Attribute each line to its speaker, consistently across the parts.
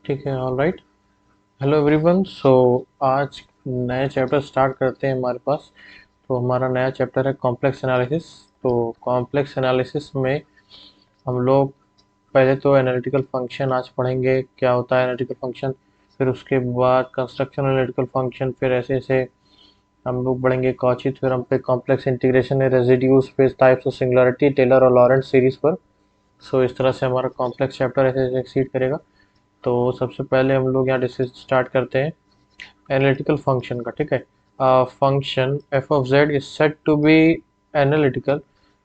Speaker 1: ठीक है, all right. Hello everyone. So आज नए चैप्टर स्टार्ट करते हैं हमारे पास। तो हमारा नया चैप्टर है कॉम्प्लेक्स एनालिसिस। तो कॉम्प्लेक्स एनालिसिस में हम लोग पहले तो एनालिटिकल फंक्शन आज पढ़ेंगे, क्या होता है एनालिटिकल फंक्शन। फिर उसके बाद कंस्ट्रक्शन एनालिटिकल फंक्शन, फिर ऐसे ऐसे हम लोग बढ़ेंगे कॉची थ्योरम पे, कॉम्प्लेक्स इंटीग्रेशन है, रेजिड्यूज पे, टाइप्स ऑफ सिंगुलरिटी, टेलर और लॉरेंट सीरीज पर। सो इस तरह से हमारा कॉम्प्लेक्स चैप्टर ऐसे ऐसे एक्सीड करेगा। तो सबसे पहले हम लोग यहाँ डिस्कस स्टार्ट करते हैं एनालिटिकल फंक्शन का। ठीक है, function f of z is said to be analytical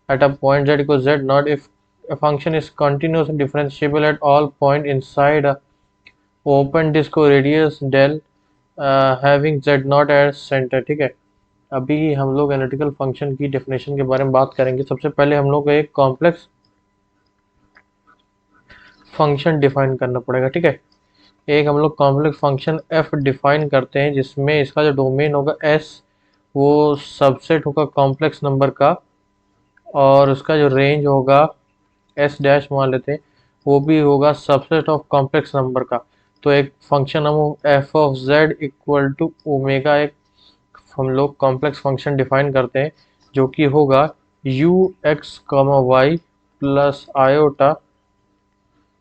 Speaker 1: at a point z equal z naught if a function is continuous and differentiable at all point inside a open disk or radius del having z not as center। ठीक है, अभी हम लोग analytical function की definition के बारे में बात करेंगे। सबसे पहले हम लोग एक कॉम्प्लेक्स फंक्शन डिफाइन करना पड़ेगा। ठीक है, एक हम लोग कॉम्प्लेक्स फंक्शन एफ डिफाइन करते हैं जिसमें इसका जो डोमेन होगा एस, वो सबसेट होगा कॉम्प्लेक्स नंबर का, और उसका जो रेंज होगा एस डैश मान लेते हैं, वो भी होगा सबसेट ऑफ कॉम्प्लेक्स नंबर का। तो एक फंक्शन हम f of z equal to omega, एक हम लोग कॉम्प्लेक्स फंक्शन डिफाइन करते हैं जो कि होगा u x comma y plus iota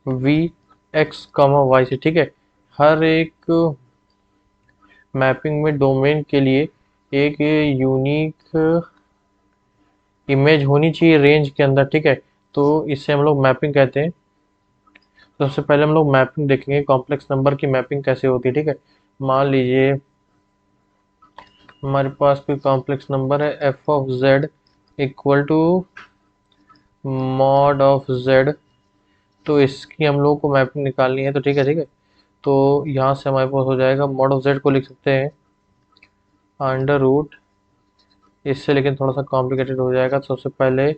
Speaker 1: v x comma y से। ठीक है, हर एक मैपिंग में डोमेन के लिए एक यूनिक इमेज होनी चाहिए रेंज के अंदर। ठीक है, तो इसे हम लोग मैपिंग कहते हैं। तो सबसे पहले हम लोग मैपिंग देखेंगे कॉम्प्लेक्स नंबर की मैपिंग कैसे होती है। ठीक है, मान लीजिए हमारे पास कोई कॉम्प्लेक्स नंबर है f of z equal to mod of z. तो इसकी हम लोग को मैपिंग निकालनी है। तो ठीक है, तो यहाँ से हमारे पास हो जाएगा मॉड ऑफ जेड को लिख सकते हैं अंडर रूट, इससे लेकिन थोड़ा सा कॉम्प्लिकेटेड हो जाएगा। तो सबसे पहले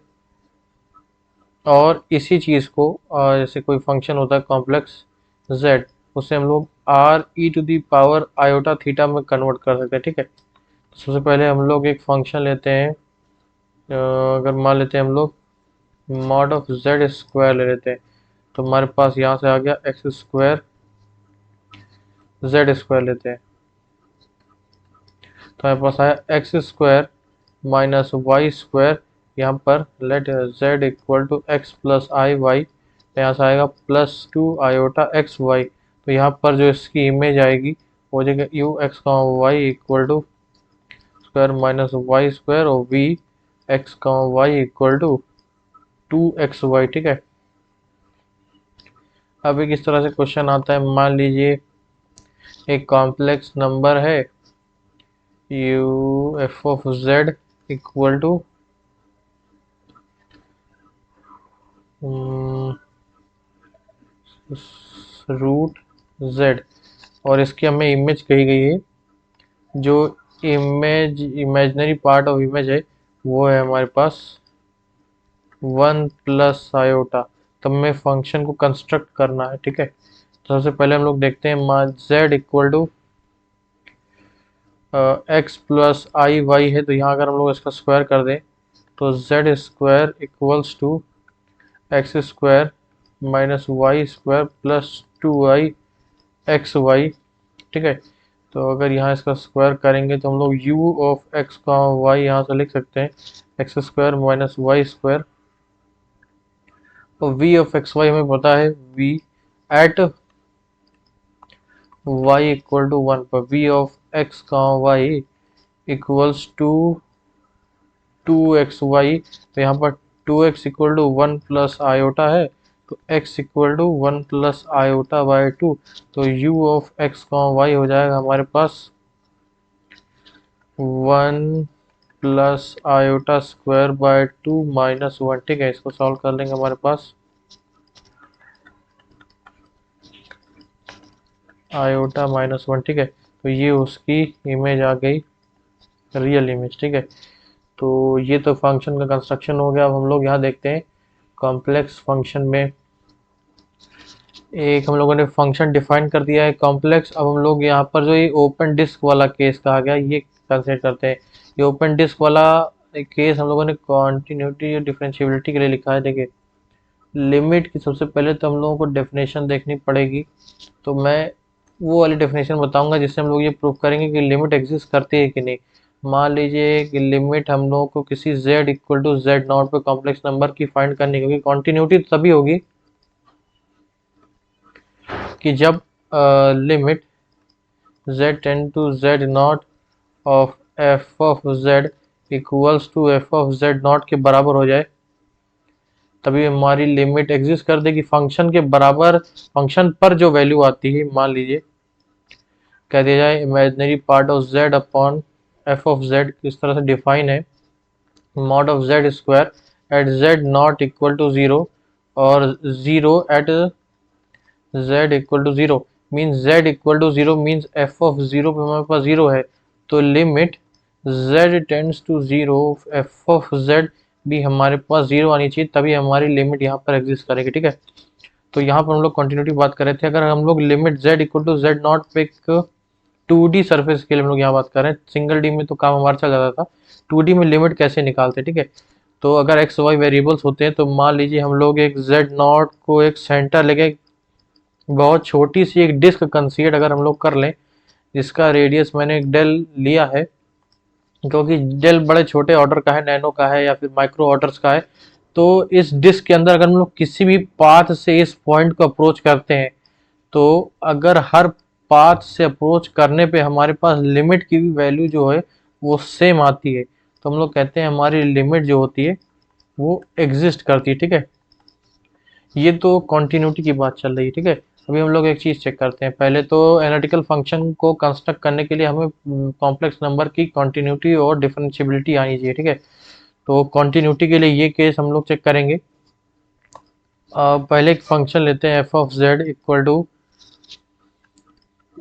Speaker 1: और इसी चीज़ को जैसे कोई फंक्शन होता है कॉम्प्लेक्स z, उसे हम लोग r e to the power iota theta में कन्वर्ट कर सकते हैं। ठीक है, तो सबसे पहले हम लोग एक फंक्शन लेते हैं। अगर मान लेते हैं हम लोग मॉड ऑफ जेड स्क्वायर ले लेते हैं, तो हमारे पास यहाँ से आ गया एक्स स्क्वायर जेड स्क्वायर लेते हैं, तो हमारे पास आया x square minus y square. यहाँ पर let z equal to x plus i y, तो यहाँ से आएगा plus two iota x y. तो यहाँ पर जो इसकी इमेज आएगी वो हो जाएगा यू एक्स का y equal to square minus y square, और वी एक्स का y equal to two x y. ठीक है, अब एक इस तरह से क्वेश्चन आता है, मान लीजिए एक कॉम्प्लेक्स नंबर है u f of z equal to root z, और इसकी हमें इमेज कही गई है। जो इमेजनरी पार्ट ऑफ इमेज है वो है हमारे पास वन प्लस आयोटा। तब हमें फंक्शन को कंस्ट्रक्ट करना है। ठीक है, तो सबसे पहले हम लोग देखते हैं मान z equal to x plus i y है, तो यहाँ अगर हम लोग इसका स्क्वायर कर दें तो z square equals to x square minus y square plus two y x y. ठीक है, तो अगर यहाँ इसका स्क्वायर करेंगे तो हम लोग u ऑफ x का y यहाँ से लिख सकते हैं x square minus y square, और v ऑफ एक्स वाई हमें पता है v at y equal to one पर v ऑफ x का y equals to two x y. तो यहाँ पर two x equal to one plus iota है, तो x equal to one plus iota by two. तो u ऑफ x का y हो जाएगा हमारे पास one plus iota square by two minus one. ठीक है, इसको सॉल्व कर लेंगे हमारे पास आयोटा माइनस वन। ठीक है, तो ये उसकी इमेज आ गई, रियल इमेज। ठीक है, तो ये तो फंक्शन का कंस्ट्रक्शन हो गया। अब हम लोग यहाँ देखते हैं कॉम्प्लेक्स फंक्शन में एक हम लोगों ने फंक्शन डिफाइन कर दिया है कॉम्प्लेक्स। अब हम लोग यहाँ पर जो ये ओपन डिस्क वाला केस कहा गया ये कंसिडर करते हैं। ये ओपन डिस्क वाला केस हम लोगों ने कॉन्टिन्यूटी और डिफरेंशिएबिलिटी के लिए लिखा है। देखिए लिमिट की सबसे पहले तो हम लोगों को डेफिनेशन देखनी पड़ेगी। तो मैं वो वाली डेफिनेशन बताऊंगा जिससे हम लोग ये प्रूव करेंगे कि लिमिट एग्जिस्ट करती है कि नहीं। मान लीजिए कि लिमिट हम लोगों को किसी z equal to z naught पे कॉम्प्लेक्स नंबर की फाइंड करनी होगी। कॉन्टिन्यूटी तभी होगी कि जब limit z tend to z naught of f of z equals to f of z naught के बराबर हो जाए, तभी हमारी लिमिट एग्जिस्ट कर देगी। फंक्शन के बराबर, फंक्शन पर जो वैल्यू आती है, मान लीजिए कह दिया जाए imaginary part of z upon f of z किस तरह से डिफाइन है, mod of z square at z not equal to zero और जीरो at z equal to zero means z equal to zero means f of zero पे हमारे पास zero है, तो limit z tends to zero f of z भी हमारे पास जीरो आनी चाहिए, तभी हमारी लिमिट यहाँ पर एग्जिस्ट करेगी। ठीक है, तो यहाँ पर हम लोग कंटिन्यूटी बात कर रहे थे। अगर हम लोग limit z equal to z naught पे एक 2D सरफेस के लिए हम लोग यहाँ बात कर रहे हैं, सिंगल डी में तो काम हमारा चल जाता था, 2D में लिमिट कैसे निकालते हैं। ठीक है, तो अगर एक्स वाई वेरिएबल्स होते हैं तो मान लीजिए हम लोग एक जेड नॉट को एक सेंटर लेके बहुत छोटी सी एक डिस्क कंसीडर अगर हम लोग कर लें, जिसका रेडियस मैंने एक डेल लिया है, क्योंकि डेल बड़े छोटे ऑर्डर का है, नैनो का है या फिर माइक्रो ऑर्डर्स का है। तो इस डिस्क के अंदर अगर हम लोग किसी भी पाथ से इस पॉइंट को अप्रोच करते हैं, तो अगर हर पाथ से अप्रोच करने पे हमारे पास लिमिट की भी वैल्यू जो है वो सेम आती है, तो हम लोग कहते हैं हमारी लिमिट जो होती है वो एग्जिस्ट करती है। ठीक है, ये तो कॉन्टिन्यूटी की बात चल रही है। ठीक है, अभी हम लोग एक चीज़ चेक करते हैं। पहले तो एनालिटिकल फंक्शन को कंस्ट्रक्ट करने के लिए हमें कॉम्प्लेक्स नंबर की कॉन्टिन्यूटी और डिफरेंशिएबिलिटी आनी चाहिए। ठीक है, तो कॉन्टिन्यूटी के लिए ये केस हम लोग चेक करेंगे। पहले एक फंक्शन लेते हैं f of z equal to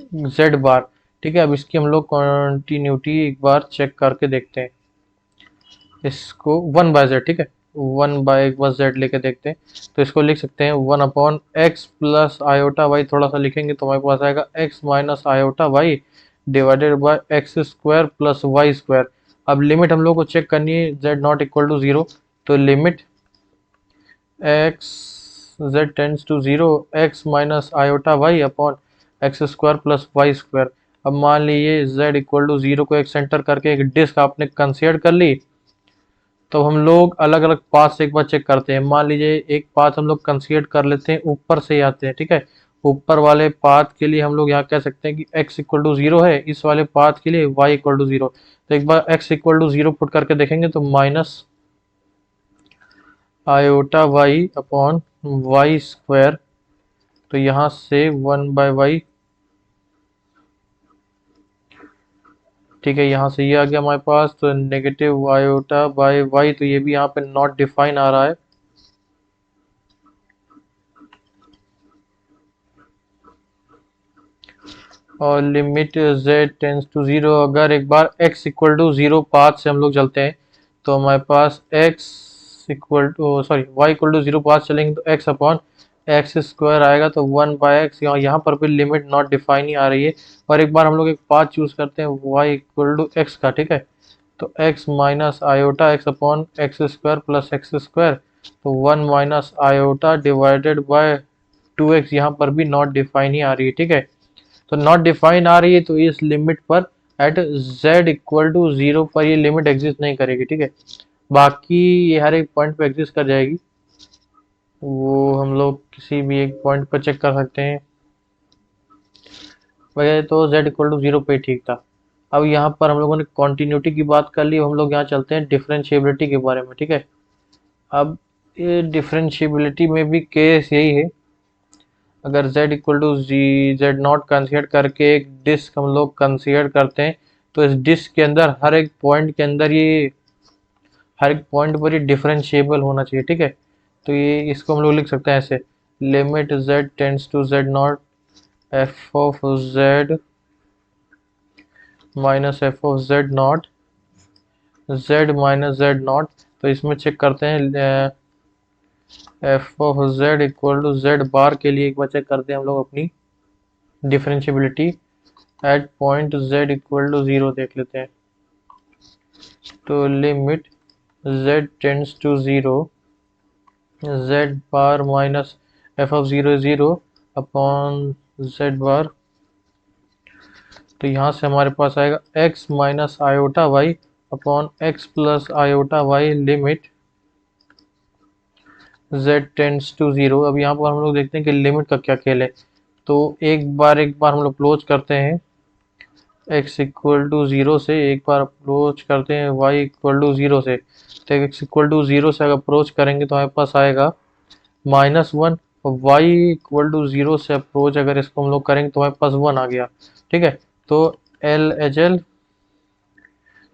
Speaker 1: z bar. ठीक है, अब इसकी हम लोग कॉन्टिन्यूटी एक बार चेक करके देखते हैं। इसको वन बाय जेड, ठीक है, वन बाय एक बार जेड लेके देखते हैं। तो इसको लिख सकते हैं one upon x plus iota y, थोड़ा सा लिखेंगे तो हमारे पास आएगा x minus iota y divided by x square plus y square. अब लिमिट हम लोग को चेक करनी है z not equal to zero, तो limit x z tends to zero x minus iota y upon x square plus y square. अब मान लीजिए z इक्वल टू जीरो को एक सेंटर करके एक डिस्क आपने कंसीडर कर ली, तो हम लोग अलग अलग पाथ से एक बार चेक करते हैं। मान लीजिए एक पाथ हम लोग कंसीडर कर लेते हैं ऊपर से ही आते हैं। ठीक है, ऊपर वाले पाथ के लिए हम लोग यहाँ कह सकते हैं कि x इक्वल टू जीरो है, इस वाले पाथ के लिए y इक्वल टू जीरो। तो एक बार x equal to zero put करके देखेंगे तो minus iota y upon y square, तो यहाँ से वन बाय वाई, ठीक है, यहाँ से ये आ गया हमारे पास, तो नेगेटिव आयोटा बाय वाई, तो ये भी यहाँ पे नॉट डिफाइन आ रहा है। और limit z tends to zero, अगर एक बार x equal to zero path से हम लोग चलते हैं तो हमारे पास x equal to sorry y equal to zero path चलेंगे तो x अपॉन एक्स स्क्वायर आएगा, तो वन बाय एक्स, यहाँ पर भी लिमिट नॉट डिफाइन ही आ रही है। और एक बार हम लोग एक पाथ चूज करते हैं y इक्वल टू एक्स का, ठीक है, तो x minus iota x upon x square plus x square, तो one minus iota divided by two x, यहाँ पर भी नॉट डिफाइन ही आ रही है। ठीक है, तो नॉट डिफाइन आ रही है, तो इस लिमिट पर at z equal to zero पर ये लिमिट एग्जिस्ट नहीं करेगी। ठीक है, बाकी ये हर एक पॉइंट पे एग्जिस्ट कर जाएगी, वो हम लोग किसी भी एक पॉइंट पर चेक कर सकते हैं। वैसे तो z इक्वल टू जीरो पे ठीक था। अब यहाँ पर हम लोगों ने कॉन्टिन्यूटी की बात कर ली, हम लोग यहाँ चलते हैं डिफरेंशिएबिलिटी के बारे में। ठीक है, अब ये डिफरेंशिएबिलिटी में भी केस यही है। अगर z equal to z not consider करके एक डिस्क हम लोग कंसीडर करते हैं, तो इस डिस्क के अंदर हर एक पॉइंट के अंदर ये हर एक पॉइंट पर ये डिफरेंशिएबल होना चाहिए। ठीक है, तो ये इसको हम लोग लिख सकते हैं ऐसे, limit z tends to z not f of z minus f of z not z minus z not. तो इसमें चेक करते हैं f of z equal to z bar के लिए एक बार चेक करते हैं हम लोग अपनी differentiability at point z equal to zero देख लेते हैं। तो limit z tends to zero z bar minus f of zero zero upon z bar. तो यहाँ से हमारे पास आएगा x minus iota y upon x plus iota y limit z tends to zero. अब यहाँ पर हम लोग देखते हैं कि लिमिट का क्या खेल है। तो एक बार हम लोग अप्रोच करते हैं x इक्वल टू ज़ीरो से, एक बार अप्रोच करते हैं y इक्वल टू ज़ीरो से। तो x इक्वल टू ज़ीरो से अगर अप्रोच करेंगे तो हमारे पास आएगा -1, और y इक्वल टू ज़ीरो से अप्रोच अगर इसको हम लोग करेंगे तो हमारे पास 1 आ गया। ठीक है, तो L H L,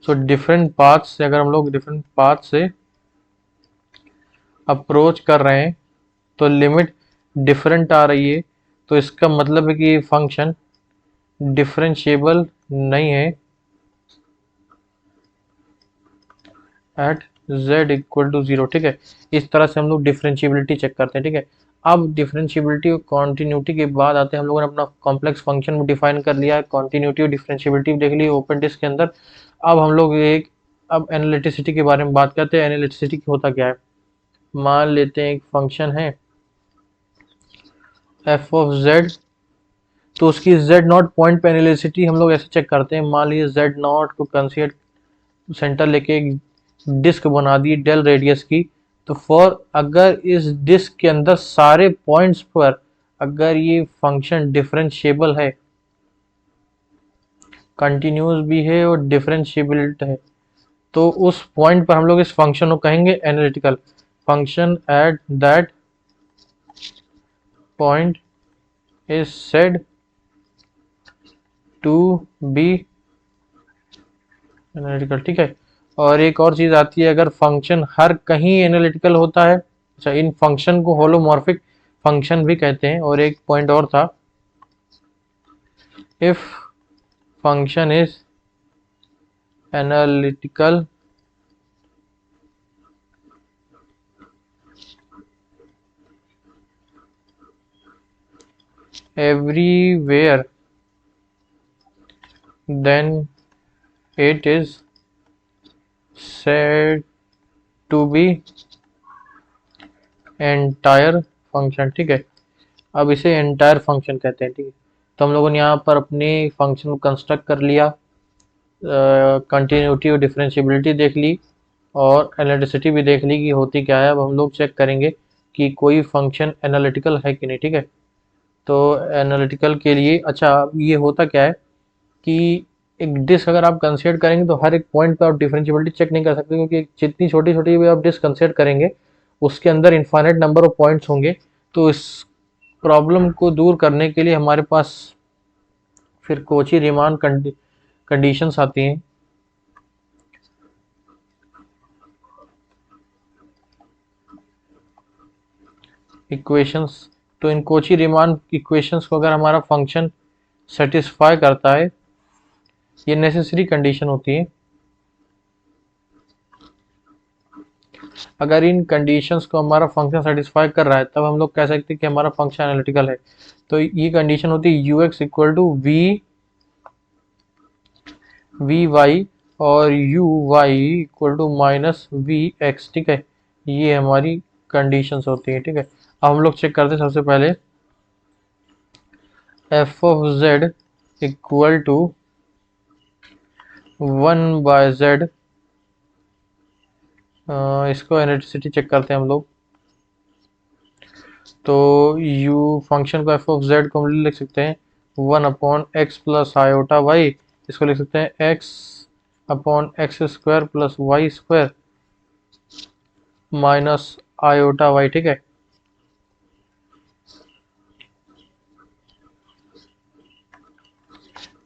Speaker 1: so different path से अगर हम लोग डिफरेंट पाथ से अप्रोच कर रहे हैं तो लिमिट डिफरेंट आ रही है, तो इसका मतलब है कि ये फंक्शन डिफरेंशिएबल नहीं है at z equal to zero. ठीक है, इस तरह से हम लोग डिफरेंशिएबिलिटी चेक करते हैं। ठीक है, अब डिफरेंशिएबिलिटी और कॉन्टिन्यूटी के बाद आते हैं, हम लोगों ने अपना कॉम्प्लेक्स फंक्शन भी डिफाइन कर लिया है, कॉन्टिन्यूटी और डिफरेंशिएबिलिटी भी देख ली ओपन डिस्क के अंदर। अब हम लोग अब एनालिटिसिटी के बारे में बात करते हैं। एनालिटिसिटी होता क्या है, मान लेते हैं एक फंक्शन है एफ ऑफ जेड, तो उसकी जेड नॉट पॉइंट पे एनालिसिटी हम लोग ऐसे चेक करते हैं। मान लीजिए जेड नॉट को कंसीडर सेंटर लेके एक डिस्क बना दी डेल रेडियस की, तो फॉर अगर इस डिस्क के अंदर सारे पॉइंट्स पर अगर ये फंक्शन डिफरेंशिएबल है, कंटिन्यूस भी है और डिफरेंशिएबल है, तो उस पॉइंट पर हम लोग इस फंक्शन को कहेंगे analytical function. At that point is said to be analytical. ठीक है, और एक और चीज आती है, अगर फंक्शन हर कहीं एनालिटिकल होता है, अच्छा इन फंक्शन को होलोमॉर्फिक फंक्शन भी कहते हैं। और एक पॉइंट और था, if function is analytical everywhere then it is said to be entire function. ठीक है, अब इसे एंटायर फंक्शन कहते हैं। ठीक है, तो हम लोगों ने यहाँ पर अपने फंक्शन को कंस्ट्रक्ट कर लिया, कंटिन्यूटी और डिफरेंशिएबिलिटी देख ली, और एनालिटिसिटी भी देख ली कि होती क्या है। अब हम लोग चेक करेंगे कि कोई फंक्शन एनालिटिकल है कि नहीं। ठीक है, तो एनालिटिकल के लिए अच्छा ये होता क्या है कि एक डिस्क अगर आप कंसीडर करेंगे तो हर एक पॉइंट पे आप डिफरेंशिएबिलिटी चेक नहीं कर सकते, क्योंकि जितनी छोटी छोटी भी आप डिस्क कंसीडर करेंगे उसके अंदर इनफाइनाइट नंबर ऑफ पॉइंट्स होंगे। तो इस प्रॉब्लम को दूर करने के लिए हमारे पास फिर कोची रीमान कंडीशंस आती हैं। इक्वेशंस, तो इन कोची रीमान इक्वेशंस को अगर हमारा फंक्शन सेटिस्फाई करता है, ये नेसेसरी कंडीशन होती है। अगर इन कंडीशंस को हमारा फंक्शन सेटिस्फाई कर रहा है तब हम लोग कह सकते हैं कि हमारा फंक्शन एनालिटिकल है। तो ये कंडीशन होती है u x equal to v y और u y equal to minus v x. ठीक है, ये हमारी कंडीशंस होती है। ठीक है, अब हम लोग चेक करते हैं सबसे पहले f of z equal to 1/z, इसको एनालिटिसिटी चेक करते हैं हम लोग। तो यू फंक्शन को एफ ऑफ जेड को हम लिख सकते हैं 1/x प्लस आयोटा वाई, इसको लिख सकते हैं x/x² plus y² minus iota Y. ठीक है,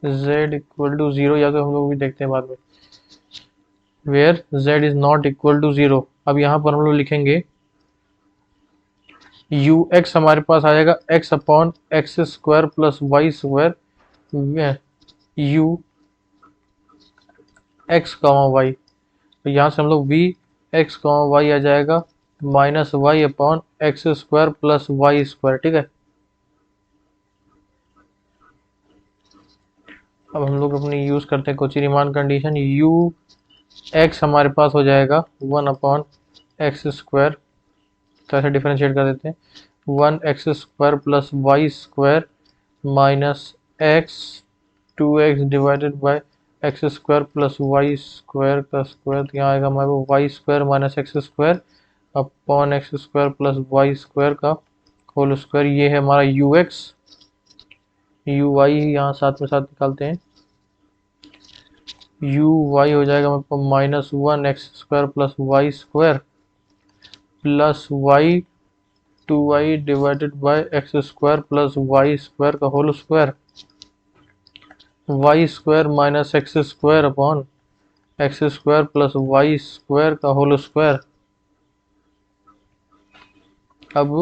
Speaker 1: z इक्वल टू ज़ीरो, या तो हम लोग भी देखते हैं बाद में, where z is not equal to zero. अब यहाँ पर हम लोग लिखेंगे यू एक्स हमारे पास आ जाएगा x/x² plus y² u x comma y. तो यहाँ से हम लोग वी एक्स कॉमा वाई आ जाएगा -y/x² प्लस y²। ठीक है, अब हम लोग अपनी यूज करते हैं Kochi Riemann condition. You x हमारे पास हो जाएगा 1/x², तो ऐसे डिफरेंशिएट कर देते हैं। 1x² plus y square minus x 2x divided by x² plus y square का स्क्वायर, तो यहाँ आएगा हमारे को y square minus x² upon x² plus y square का होल स्क्वायर। ये है हमारा ux, uy यहाँ साथ में साथ निकालते हैं। uy हो जाएगा हमारे पास -1x² plus y square plus y 2y divided by x² plus y square का whole square, y square minus x² upon x² plus y square का होल स्क्वायर। अब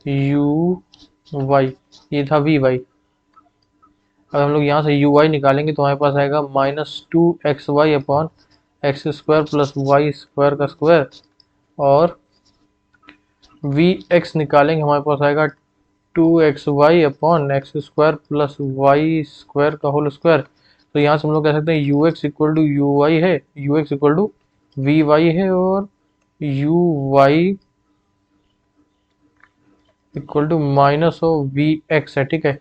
Speaker 1: uy, ये था vy। अब हम लोग यहाँ से uy निकालेंगे तो हमारे पास आएगा -2xy upon x² plus y square का स्क्वायर, और vx निकालेंगे हमारे पास आएगा 2xy upon x² plus y square का होल स्क्वायर। तो यहाँ से हम लोग कह सकते हैं ux इक्वल टू uy है, ux इक्वल टू vy है, और uy equal to minus of vx है। ठीक है,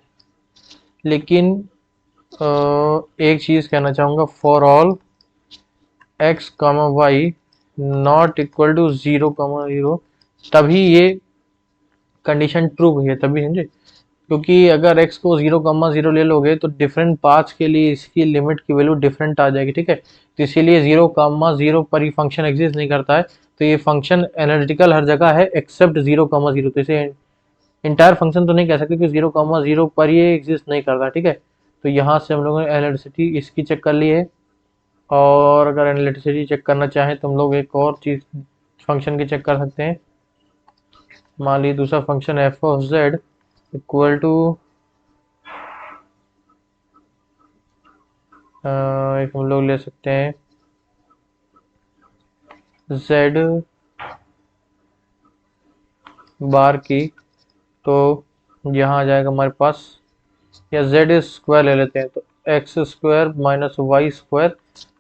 Speaker 1: लेकिन एक चीज़ कहना चाहूँगा, for all x comma y not equal to 0,0, तभी ये कंडीशन ट्रू हुई है, तभी समझे। क्योंकि अगर x को 0,0 ले लोगे तो डिफरेंट पाथ्स के लिए इसकी लिमिट की वैल्यू डिफरेंट आ जाएगी। ठीक है, तो इसीलिए 0,0 पर ही फंक्शन एग्जिस्ट नहीं करता है। तो ये फंक्शन एनालिटिकल हर जगह है एक्सेप्ट 0,0। तो इसे इंटायर फंक्शन तो नहीं कह सकते कि 0,0 पर ये एग्जिस्ट नहीं करता। ठीक है, तो यहाँ से हम लोगों ने एनालिसिटी इसकी चेक कर ली है। और अगर एनालिटिसिटी चेक करना चाहें तो हम लोग एक और चीज़ फंक्शन की चेक कर सकते हैं। मान लीजिए दूसरा function f of z equal to एक हम लोग ले सकते हैं जेड बार की, तो यहाँ आ जाएगा हमारे पास, या जेड स्क्वायर ले लेते हैं, तो x² minus y square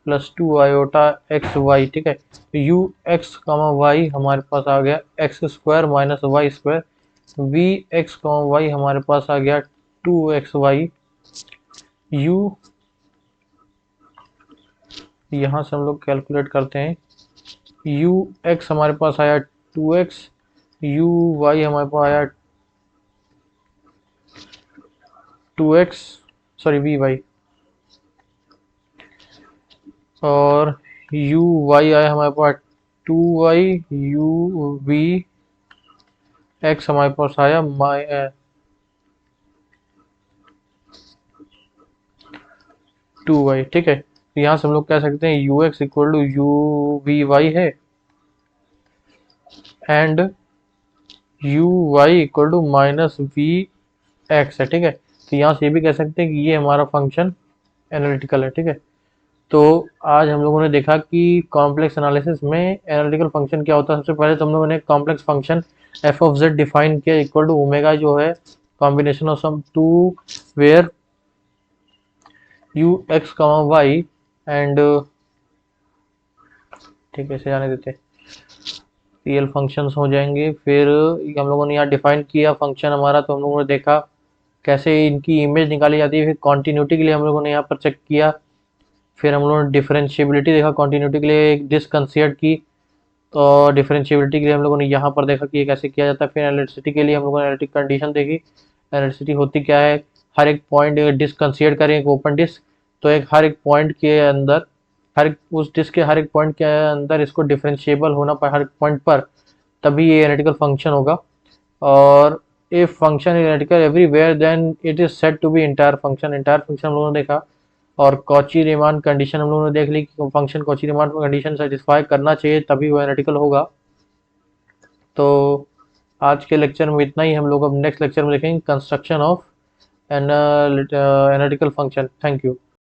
Speaker 1: plus 2 iota x y. ठीक है, तो यू एक्स कामा वाई हमारे पास आ गया x² minus y square, v x comma y हमारे पास आ गया 2xy, यू यहाँ से हम लोग कैलकुलेट करते हैं, यू एक्स हमारे पास आया 2x, यू वाई हमारे पास आया 2x, सॉरी वी वाई, और यू वाई आया हमारे पास 2y, यू वी एक्स हमारे पास आया 2y। ठीक है, तो यहाँ से हम लोग कह सकते हैं u x equal to u v y है, and u y equal to minus v x है। ठीक है, तो यहाँ से ये भी कह सकते हैं कि ये हमारा फंक्शन एनालिटिकल है। ठीक है, तो आज हम लोगों ने देखा कि कॉम्प्लेक्स एनालिसिस में एनालिटिकल फंक्शन क्या होता है। सबसे पहले तो हम लोगों ने complex function f of z define किया इक्वल टू ओमेगा, जो है combination of some two where u x comma y and, ठीक है इसे जाने देते, रियल फंक्शंस हो जाएंगे। फिर हम लोगों ने यहाँ डिफाइन किया फंक्शन हमारा, तो हम लोगों ने देखा कैसे इनकी इमेज निकाली जाती है। फिर कॉन्टिन्यूटी के लिए हम लोगों ने यहाँ पर चेक किया। फिर हम लोगों ने डिफरेंशिएबिलिटी देखा, कॉन्टिन्यूटी के लिए एक डिस्क कंसीडर की, तो डिफरेंशिएबिलिटी के लिए हम लोगों ने यहाँ पर देखा कि ये कैसे किया जाता है। फिर एनालिटिसिटी के लिए हम लोगों ने एनालिटिक कंडीशन देखी। एनालिटिसिटी होती क्या है, हर एक पॉइंट डिस्क कंसीडर करें, एक ओपन डिस्क, तो एक हर एक पॉइंट के अंदर, हर एक उस डिस्क के हर एक पॉइंट के अंदर इसको डिफरेंशिएबल होना पर हर एक पॉइंट पर, तभी ये एनालिटिकल फंक्शन होगा। और if function is analytical everywhere then it is said to be entire function. Entire function हम लोगों ने देखा। और कॉची रीमान कंडीशन हम लोगों ने देख ली कि function Cauchy Riemann condition satisfy करना चाहिए तभी वो एनालिटिकल होगा। तो आज के लेक्चर में इतना ही। हम लोग अब नेक्स्ट लेक्चर में देखेंगे construction of analytical function. Thank you.